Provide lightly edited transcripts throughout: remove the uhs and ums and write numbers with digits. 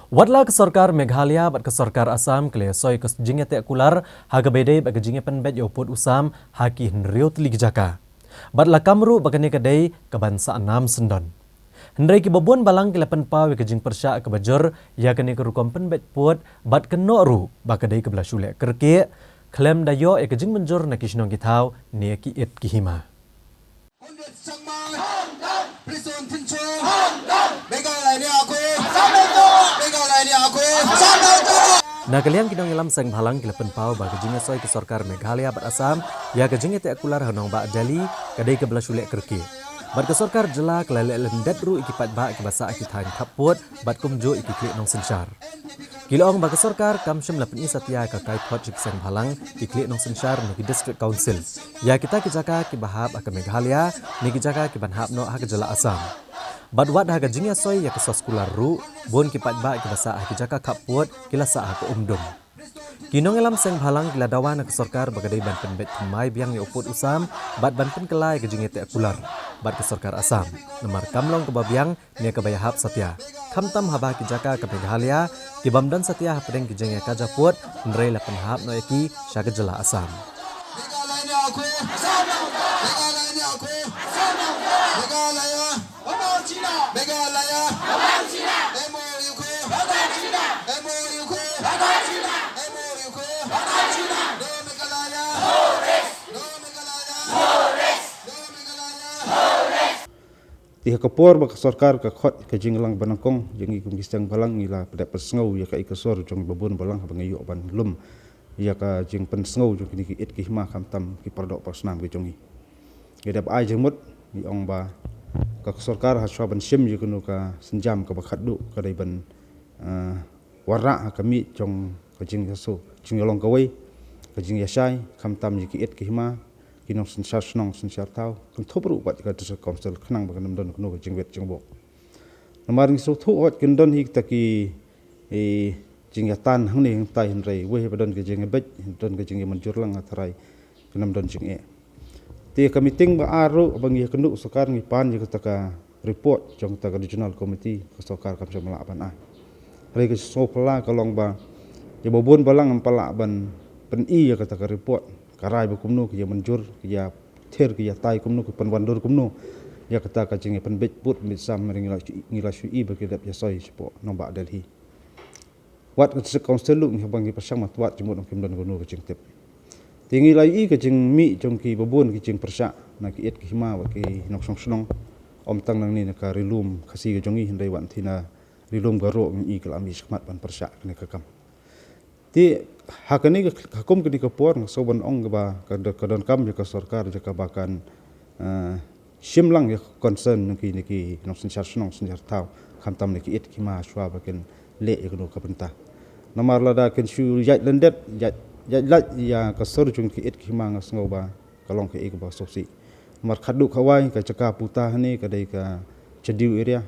Wadla ke Sarkar Meghalaya bat ke Sarkar Assam kele soi ke jinge te kular haga bede ba ke jinge penbet yo pot usam haki henriot lig jaka. Bat la kamru ba kene kedai ke bansa enam sendon. Hendrai ki babon balang ke lapan pa ke jing persya ke bajur ya kene ke rukom penbet pot bat ke no ru ba kedai ke belasule kerke klem dayo e ke jing menjur na kishnong kitau ne ki it ki hima. Na kalian kidong ilam sang halang kila penpau ba kejinga soi ke Sarkar Meghalaya bat Assam ya kejinga te akular hanong ba Delhi kadai ke belasule kerki. Bat ke Sarkar jela kelale lendet ru ikipat ba ke basa akitain kaput bat kumjo ikiklik nong sensyar. Kilong ba ke Sarkar kamsyam lapen satya ka kai pot sang halang iklik nong sensyar ni district council. Ya kita kijaka ki bahab ke Meghalaya ni kijaka ki banhab no ha ke jela Assam. Badwat haga jingya soi ya kesos kular ru bon kipat ba ki basa ki jaka kaput kila sa ke umdum. Kinong elam seng halang kila dawan ke Sarkar bagadai ban penbet mai biang ya uput usam bat ban pen kelai ke jingya te kular bat ke Sarkar Assam nomor kamlong ke babiang ni ke bayahap satya kamtam haba ki jaka ke Meghalaya ki bamdan satya pedeng ki jingya ka japut nrei la penhap no eki syaga jela Assam. Tiha kapor ba Sarkar ka khot ka jinglang banangkong jengi kum gisang balang ila pada pesngau ya ka ikasor jong babun balang ba ngayu ban lum ya ka jing pensngau jong kini ki it ki hima kam tam ki pardok pasnam ki jongi gedap ai jengmut ni ong ba ka Sarkar ha shwa ban sim ju kunu ka senjam ka bakhaddu ka dai ban warra ka mi jong ka jing yaso jing long ka wei ka jing yasai kam tam ki it ki hima kinong sensar senong sensar tau kan thopru bat ka district council khnang ba kanam don kuno jing wet jingbo namar ni so thu ot kin don hi taki e jing yatan hang ni tai hin rei we ba don ke jing bet don ke jing manjur lang atharai kanam don jing e ti ka meeting ba aru bang ye kenu Sarkar ngi pan ye ka report jong ta regional committee ka Sarkar kam samala ban a rei ke so pala ka long ba ye bobon balang pala ban pen i ye ka report karai ba kumno ki manjur ki ya ther ki ya tai kumno ki panwandur kumno ya kata ka jinge penbet put misam ngila sui ba ki dap ya soi sipo nomba Delhi wat ka se council lu ni bang ki pasang mat wat jimut kim don kuno ka jing tep tingi lai ka jing mi jong ki babun ki jing persa na ki et ki hima ba ki nok song snong om tang nang ni na ka rilum khasi ka jongi hindai wan thina rilum garo mi kala mi smat ban persa ne ka kam ti hakani hakum kini kapor soban ong ba kadon kam je ka Sarkar je ka bakan shimlang ya concern niki no sensar snong sensar tau khamtam niki it ki ma shwa baken le ikno ka penta namar lada ken shu yat lendet yat lat ya ka sor chung ki it ki ma ngas ngoba kalong ke ik ba sosi mar khadu khawai ka chaka puta ni ka dei ka chediu area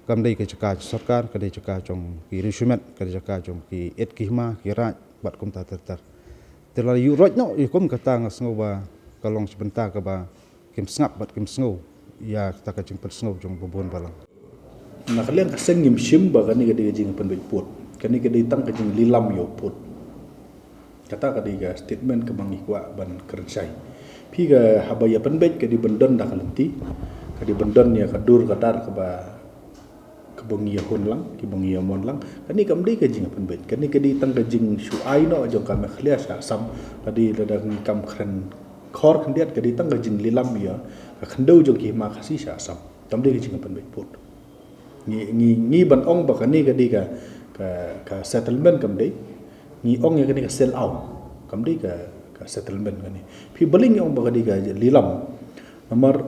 kam dei ke cakap Sarkar ke dei cakap jong ki resumet ke dei cakap jong ki et ki hima ki rat bat kum ta ter terlalu yu rot no kum kata ngas ngoba kalong sebentar ke ba kim snap bat kim snow ya ta ka jing per snow jong bobon balang na kalian ka seng ngim shim ba kani ka dei jing pen put kani ka dei tang ka jing lilam yo put kata ka dei ga statement ka bangi kwa ban kerjai pi ga habaya pen bet ka di bendon da kalenti ka di bendon ya ka dur ka dar ka ba bongi hon lang ki bongi mon lang kani kam dei ka jing pen bet kani ka di tang ka jing shu ai no jong ka me khlia sa sam kadi la kam khren khor khandiat ka di tang ka jing lilam ya ka khandau jong ki ma khasi sa sam kam dei ka jing pen bet put ngi ban ong ba kani ka di ka settlement kam dei ngi ong ya kani ka sell out kam dei ka settlement kani phi baling ong ba kani ka lilam nomor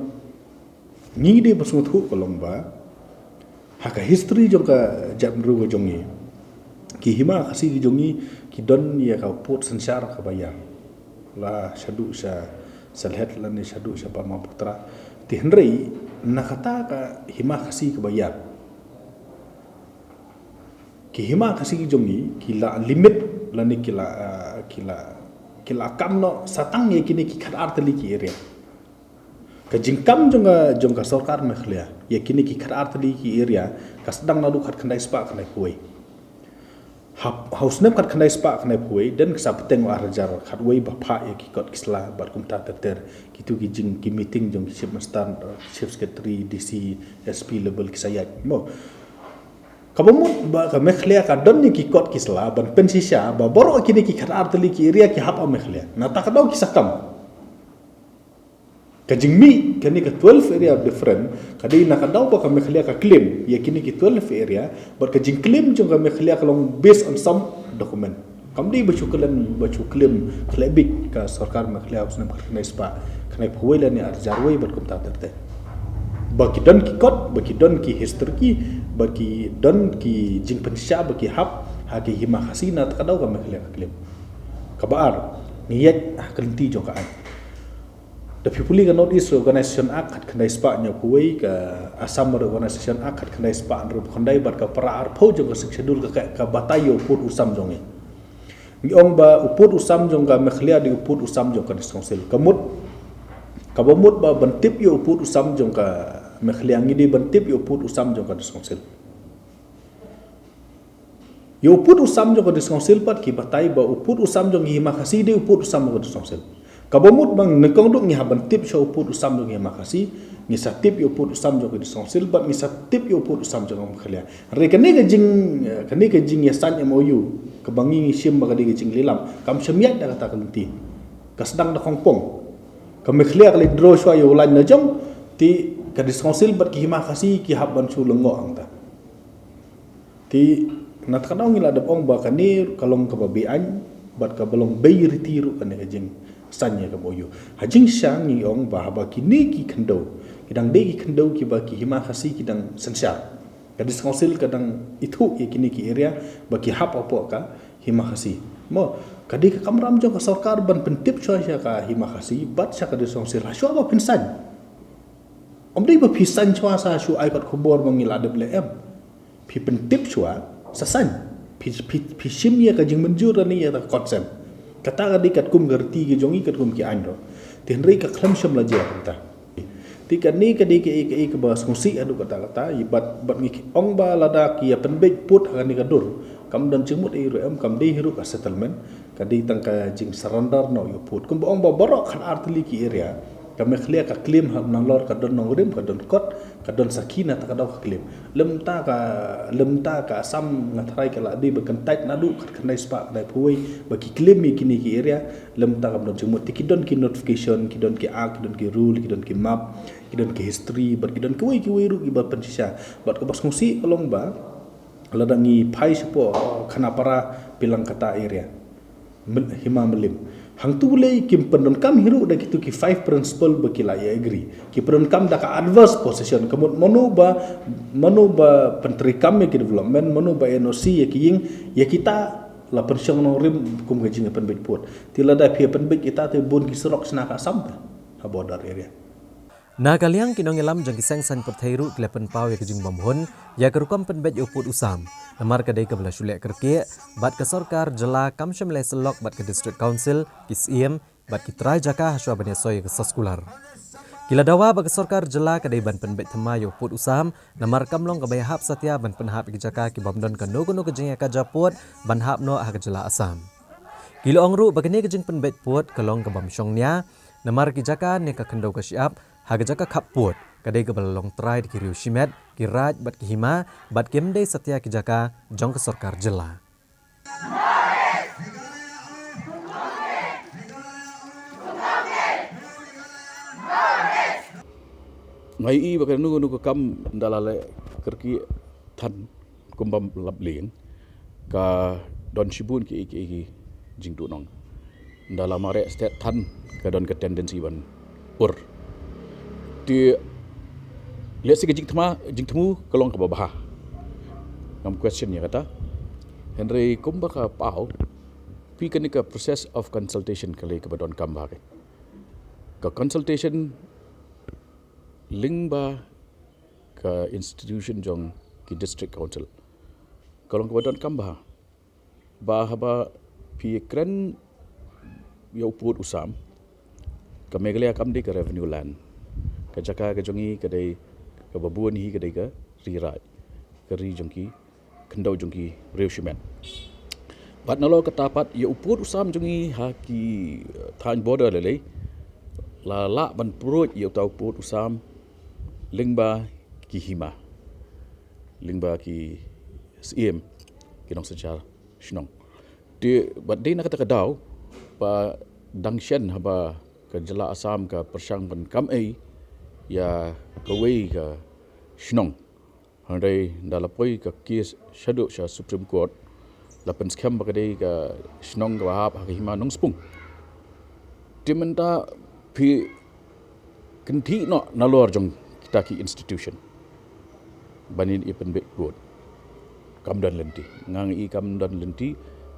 ngi de basung thu ko long ba haka history jong ka jamru go jongi ki hima khasi ki jongi ki don ya ka pot sansar ka baya la shadu sa salhet la ni shadu sa pa ma putra ti henrei na kata ka hima khasi ka baya ki hima khasi ki jongi ki la limit la ni kila kam no satang ye kini ki khat artali ki area Ka jingkam jonga sarkar mekhlia ya kini ki kharar tadi ki area ka sedang nadu khat khandai spa khandai puai haus nem khat khandai spa khandai puai dan ka sapteng wa rajar khat wei ba pha ya ki kot kisla bar kumta ter kitu ki jing ki meeting jong chief master chief secretary DC SP level ki sayat mo kabamut ba ka mekhlia ka don ni ki kot kisla ban pensisha ba boro kini ki kharar tadi ki area ki hap mekhlia na ta kadau ki sakam Kajing mi kini ke 12 area different kadai nak kadau ba kami khlia ka claim ya kini ke 12 area but kajing claim jong kami khlia kalong based on some document kamdi bacu claim klebik ka sarkar makhlia usna kena spa kena phuela ni arjarwai ber kumta terte baki don ki kot baki don ki history ki baki don ki jing pensya baki hap ha ki hima hasina kadau kami khlia ka claim kabar niat kelenti jong ka The people in North East Organization Act had kena ispa nya kuai ke Assam Organization Act had kena ispa andro khandai bar ka para arpo jong ka schedule ka batayo put usam jong ni ong ba uput usam jong ka mekhlia di uput usam jong ka council kamut kabamut ba bentip yo uput usam jong ka mekhlia ngi di bentip yo uput usam jong ka council yo uput usam jong ka council pat ki batai ba uput usam jong hi makasi di uput usam jong ka council kabamut bang nekong duk ngiha bantip sya uput usam jong makasi ngisa tip yo uput usam jong di council bat ngisa tip yo uput usam jong khlia re kani ke jing ya san MOU kebangi sim ba ke jing lilam kam semiat da kata kelenti ka sedang da kongpong kam khlia kali draw swa yo lan na jong ti ka di council bat ki makasi ki hab ban su lengo angta ti nat kadang ngila da ong ba kani kalong ka babian bat ka belong bay retiru kan ke jing sanya ka boyo hajing syang ni ong ba ba kini ki kendo kidang de ki kendo ki ba ki hima khasi kidang sensar kadis council kadang itu ya kini ki area ba ki hap apa ka hima khasi mo kadi ka kamram jong ka sarkar ban pentip sya ka hima khasi bat sya kadis council ha sya ba pinsan omdei ba pisan chwa sa syu ai pat khobor mangila de blem pi pentip sya sasan pi shimya ka jing menjur ni ya ta consent kata kadi kat kum gerti ke jongi kat kum ki andro tenrei ka khlam sham la je ta tikan ni kadi ke bas musi adu kata ibat ngi ong ba lada ki ya penbek put ni kadur kam dan cimut ru em kam di hiru ka settlement kadi tangka jing surrender no yo put kum ong ba borok khan artli ki area kam khlia ka claim nang lor ka don nongrim ka don kot ka don sakina ta ka daw ka claim lemta ka sam ngatrai ka la di bekentai nadu ka khnai spa dai phuai baki claim mi kini ki area lemta ka don jumut ki don ki notification ki don ki act ki don ki rule ki don ki map ki don ki history bar ki don ki wei ru ki ba pensisa bat ka bas musi kolong ba ladangi pai sepo khana para pilang kata area hima melim hang tu boleh kim pendon kam hiru dah gitu ki 5 principle bakila ya agree ki pendon kam dah ka adverse position kemut manu ba penteri kam ya ki development manu ba NOC ya ki ying ya kita la pensiong no rim kum gaji ngapen bet put tila da pia pen bet kita te bun ki serok sna ka sampa ha border area na kaliang kinong ilam jang kisang san perthairu klepen pau ya kejing bamhun ya kerukam penbet uput usam namar kadai ke belah syulek kerke bat ke sarkar jela kam syamle selok bat ke district council kisiem bat ki trai jaka haswa bane soy ke saskular kila dawa ba ke sarkar jela kadai ban penbet thema ya uput usam namar kamlong ke bayhap satya ban penhap ki jaka ki bamdon ke nogono ke jing ka japut ban hap no ha ke jela asam kilo ongru bagane ke jing penbet put kalong ke bamsyongnya namar ki jaka ne ka kendau ke siap haga jaka kaput kadai ke balong trai di kiriu shimet kiraj bat ki hima bat kemde satya ki jaka jong ke sarkar jela ngai i bakan nu kam dalale kerki than kumbam labling ka don shibun ki jing tu nong dalamare state than ka don ke tendency ban ur ti lihat si jing temu kalong ka babah ngam question ya kata Henry kumba ka pau pi kan ka process of consultation kali ka badon kam ba ka consultation lingba ka institution jong ki district council kalong ka badon kam ba haba pi kren ya uput usam ka megalaya kam di ka revenue land ka jaka ka jongi ka dei ka babuan hi ka dei ka rirai ka ri jongki kendau jongki reusimen pat nalo katapat ya upur usam jongi ha ki than border lele la la ban purut ya tau upur usam lingba ki hima lingba ki siem kinong secara shnong di bat dei nak kata kadau pa dangshen haba ka jela asam ka persang ban kam ai ya kawei ka shnong handai dalapoi ka kes shadu sha supreme court lapan skam bakadei ka shnong ka hap ha hima nong spung dimenta pi kenti no nalor jong kita ki institution banin ipen be good kam dan lenti ngang i kam dan lenti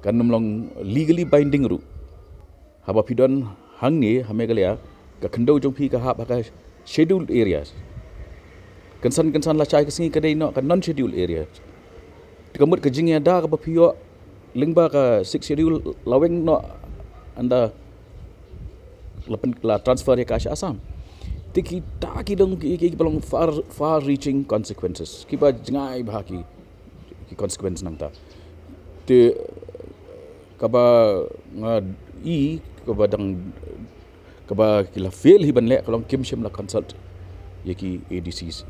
kan nomlong legally binding ru haba pidon hang ni hamegalia ka khendau jong pi ka hap ka scheduled areas kansan la chai ka singi kadai no ka non scheduled areas tikamut ka jingya da ka papio lingba ka 6 schedule laweng no anda lapan la transfer ya ka Assam tiki taki dong ki belong far reaching consequences kiba jingai bahaki ki consequence nang ta te kaba i kaba dang kaba kila fail hiban le kalong kimshim la consult yaki ADCs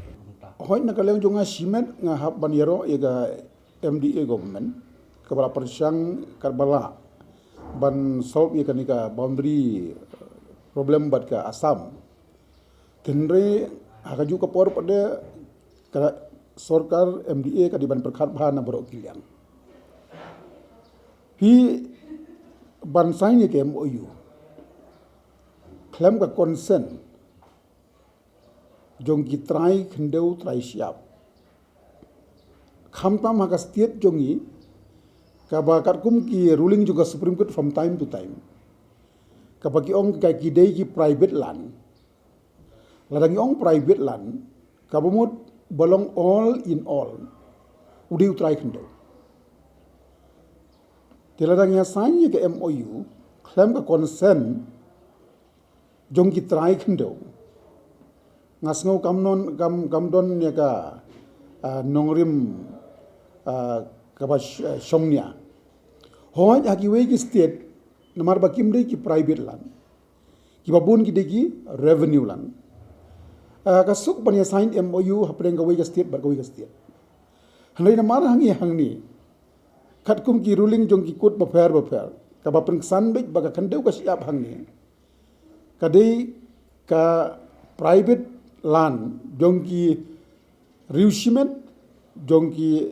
Hoi na kaleng jonga simet nga hap ban yero ega MDA government kabala persang karbala ban solve ega nika boundary problem bat ka Assam tenre agaju ka por pada ka sorkar MDA ka diban perkhat bhana borok kiliang hi ban sign ke MOU claim ka consent jongi try khendeu try siap khamtam haka state jongi kaba katkum ki ruling juga supreme court from time to time kaba ki ong ka ki dei ki private land ladangi ong private land kaba mut bolong all in all udiu try khendeu tiladang ya sign ke MOU claim ka consent jongi try khendeu ngasngau kamdon ya ka nongrim kaba shongnya hoi haki we ki state namar bakim de ki private land ki babun ki de ki revenue land kasuk pania sign MOU hapreng ka we ka state bar ka we ka state hanai namar hangi hangni khatkum ki ruling jong ki kut bafer kaba pengsan bek baga khandeu ka siap hangni kadai ka private land jongki riusimen jongki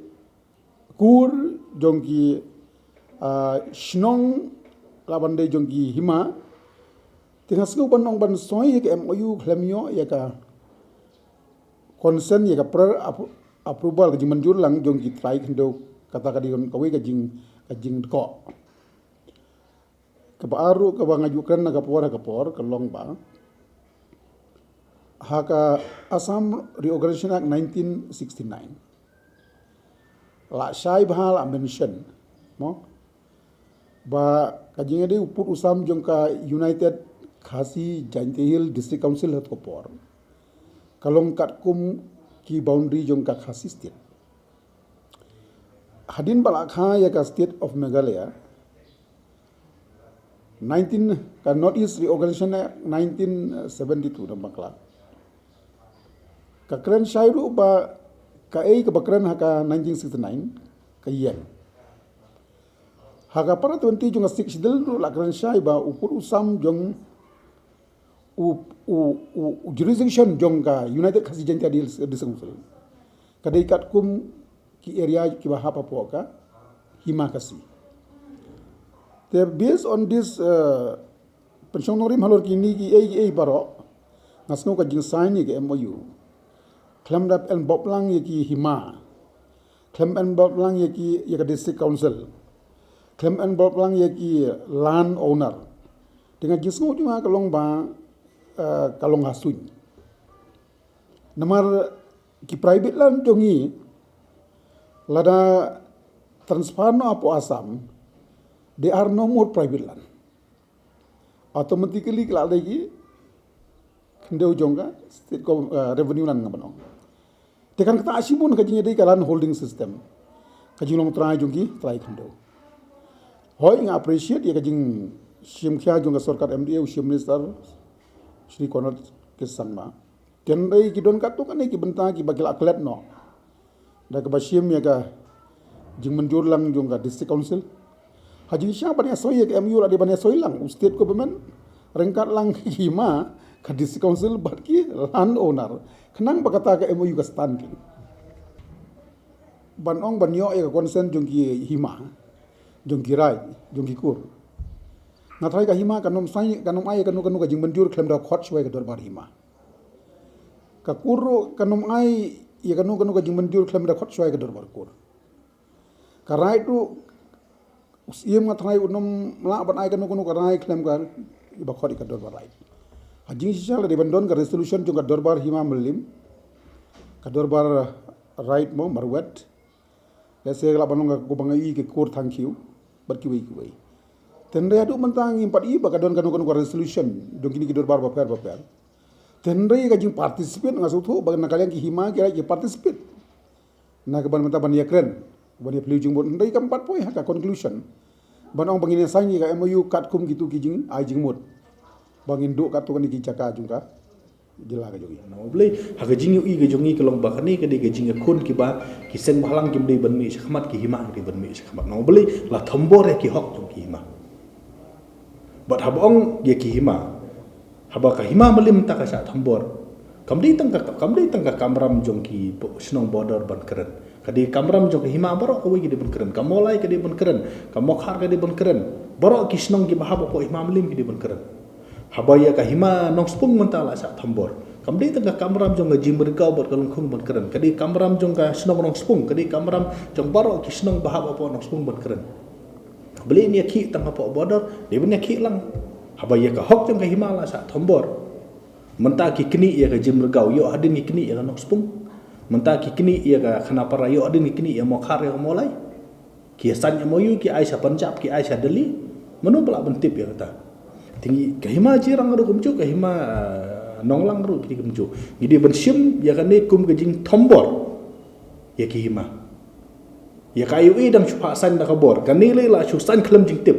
kur jongki shnong labande jongki hima tingas ko ban ban soy ke MOU khlamio ya ka consent ya ka approval ke manjur lang jongki try khendo kata kadi kawe ka jing ko ka baru ka bangajukan na ka por ka long ba haka Assam Reorganization Act 1969 la shai bhal mention mo ba kajinga de uput usam jongka United Khasi Jaintehil District Council hat kopor kalong katkum ki boundary jongka Khasi state hadin balakha ya ka state of Meghalaya 19 ka Northeast Reorganization Act 1972 nambakla kakran shairu ba ka ka bakran haka 1969 ka yen haka para 20 jong 6 dil lakran shai ba upur usam jong jurisdiction jong ka United Khasi Jaintehil Council kadai katkum ki area ki ba hapa po ka hima kasi they based on this pension norim halor kini ki ai baro ngasno ka jing sign ni ke MOU Klem dap en boplang yaki hima, klem en boplang yaki district council, klem en boplang yaki land owner. Dengan jisngo cuma kalong ba kalong hasuny. Namar ki private land jongi lada transfer no apo Assam, there are no more private land. Automatically kalau lagi Ndeu jonga state ko revenue nan ngabanong. Tekan kata asibun kajing dei kalan holding system. Kajing long try jongki try khando. Hoi nga appreciate ya kajing sim kya jonga sarkar MDA usim minister Shri Konrad Kisangma. Kendai ki don katu kan ki benta ki bagil aklet no. Da ka basim ya ka jing menjur lang jonga district council. Haji sya bani soy ya MU la di bani soy lang state government rengkat lang hima ka district council bat ki land owner. Kenang bakata ka MU ka stand ki. Ban ong ban yo ya consent jongki hima. Jongki rai, jongki kur. Ngatrai ka hima kanom sai kanom ai kanu ka jing menjur klem da khot shwai ka dorbar hima. Ka kur kanom ai ya kanu ka jing menjur klem da khot shwai ka dorbar kur. Ka rai tu usim ngatrai unom la ban ai kanu ka rai klem ka ba khot ka dorbar rai. Hajing sisal di bandon ka resolution jong ka dorbar hima melim. Ka dorbar right mo marwet. Lese la banong ka kubangai ke kur thank you. Berkiwai-kiwai. Tendai adu mentang impat i bakadon kanu resolution dong kini kidor bar baper. Tendai kajing participate ngasu tu bagan nakalian ki hima kira ki participate. Na ke ban mentang ban yakren. Ban ya peliu jing bon tendai ka 4 poin ka conclusion. Ban ong bangin sangi ka MOU kat kum gitu ki jing ai jing mut. Bangin duk kat tu kan ki jaka jungka. Jela ka jogi. Na boleh ha gajing yu i gajongi kelong bakani ke de gajing khun ki ba ki seng balang ki de ban mi sakmat ki hima ki ban mi sakmat. Na boleh la thambor ki hok tu ki hima. Bat habong ye ki hima. Haba ka hima melim ta ka sa thambor. Kamdi tangka kamram jong ki snong border ban keren. Kadi kamram jong ki hima barok ko wi ki de ban keren. Kamolai ki de ban keren. Kamokhar ki de ban keren. Barok ki snong ki bahaba po hima melim ki de ban keren. Habaya ka hima nong spung mentala sa thambor. Kamdi tangka kamram jong ga jimber kau bot kalung khung ban keren. Kadi kamram jong ka snong nong spung. Kadi kamram jong barok ki snong bahaba po nong spung ban keren. Beli ni ki tangka po border, dia punya ki lang. Habaya ka hok jong ka hima la sa thambor. Mentah ki kini ia ka jimber kau yo adin ki kini ia ka nong spung. Mentah ki kini ia ka khanapara yo adin ki kini ia mokhar ya molai. Ki san MOU ki Aisyah Punjab ki Aisyah Delhi. Manu pula bentip ya kata. Tinggi kahima jirang ru kumcu kahima nonglang ru kiti kumcu. Jadi bensim ya kan ni kum kejing tombor ya kahima. Ya kayu i dang chupa san da kabor. Kan ni le la chu san klem jing tip.